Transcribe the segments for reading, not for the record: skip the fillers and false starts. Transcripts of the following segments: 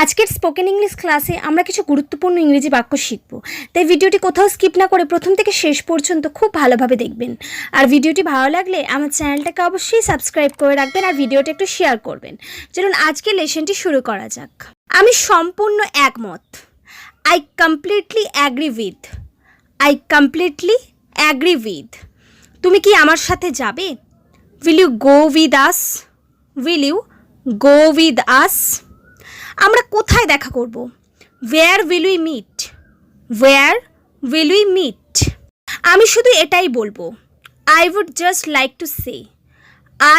আজকের spoken English ক্লাসে আমরা কিছু গুরুত্বপূর্ণ ইংরেজি বাক্য শিখব। তাই ভিডিওটি কোথাও স্কিপ না করে প্রথম থেকে শেষ পর্যন্ত খুব ভালোভাবে দেখবেন। আর ভিডিওটি ভালো লাগলে আমার চ্যানেলটাকে অবশ্যই সাবস্ক্রাইব করে রাখবেন আর ভিডিওটা একটু শেয়ার করবেন। চলুন আজকের লেসনটি শুরু করা যাক। আমি সম্পূর্ণ একমত। I completely agree with. I completely agree with. তুমি কি আমার সাথে যাবে? Will you go with us? Will you go with us? আমরা কোথায় দেখা করব? Where will we meet? Where will we meet? আমি শুধু এটাই বলবো। I would just like to say.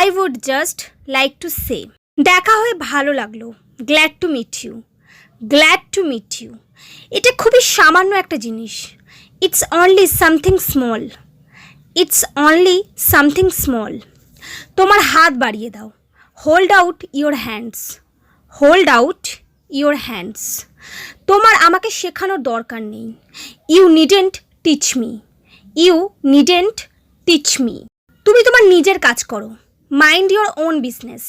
I would just like to say. দেখা হয়ে ভালো লাগলো। Glad to meet you. Glad to meet you. এটা খুবই সামান্য একটা জিনিস। It's only something small. It's only something small. তোমার হাত বাড়িয়ে দাও। Hold out your hands. Hold out your hands. তোমার আমাকে শেখানোর দরকার নেই। You needn't teach me. You needn't teach me. তুমি তোমার নিজের কাজ করো। Mind your own business.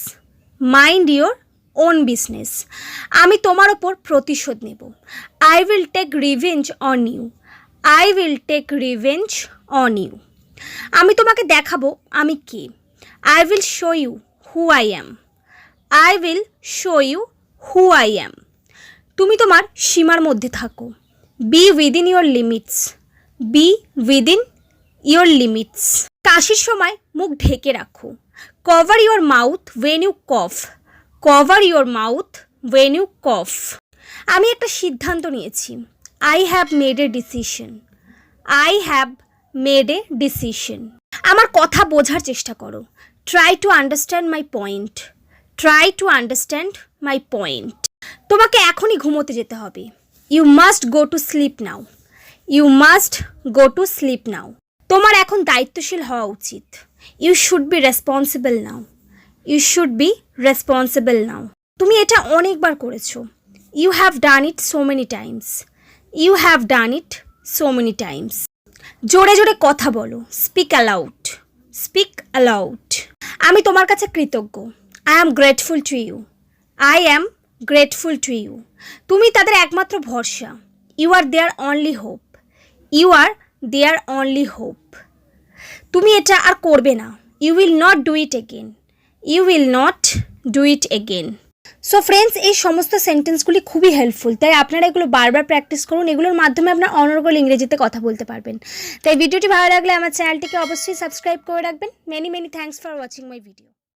Mind your own business. আমি তোমার ওপর প্রতিশোধ নেব। I will take revenge on you. I will take revenge on you. আমি তোমাকে দেখাবো আমি কে। I will show you who I am. I will show you who I am. তুমি তোমার সীমার মধ্যে থাকো। Be within your limits. Be within your limits. কাশির সময় মুখ ঢেকে রাখো। Cover your mouth when you cough. Cover your mouth when you cough. আমি একটা সিদ্ধান্ত নিয়েছি। I have made a decision. I have made a decision. আমার কথা বোঝার চেষ্টা করো। Try to understand my point. Try to understand my point. তোমাকে এখনই ঘুমোতে যেতে হবে। You must go to sleep now. You must go to sleep now. তোমার এখন দায়িত্বশীল হওয়া উচিত। You should be responsible now. You should be responsible now. তুমি এটা অনেকবার করেছো। You have done it so many times. You have done it so many times. জোরে জোরে কথা বলো। Speak aloud. Speak aloud. আমি তোমার কাছে কৃতজ্ঞ। I am grateful to you. I am grateful to you. তুমি তাদের একমাত্র ভরসা। You are their only hope. You are their only hope. তুমি এটা আর করবে না। You will not do it again. You will not do it again. So friends, এই সমস্ত সেন্টেন্সগুলি খুবই হেল্পফুল। তাই আপনারা এগুলো বারবার প্র্যাকটিস করুন। এগুলোর মাধ্যমে আপনার অনর্গল ইংরেজিতে কথা বলতে পারবেন। তাই ভিডিওটি ভালো লাগলে আমার চ্যানেলটিকে অবশ্যই সাবস্ক্রাইব করে রাখবেন। Many thanks for watching my video.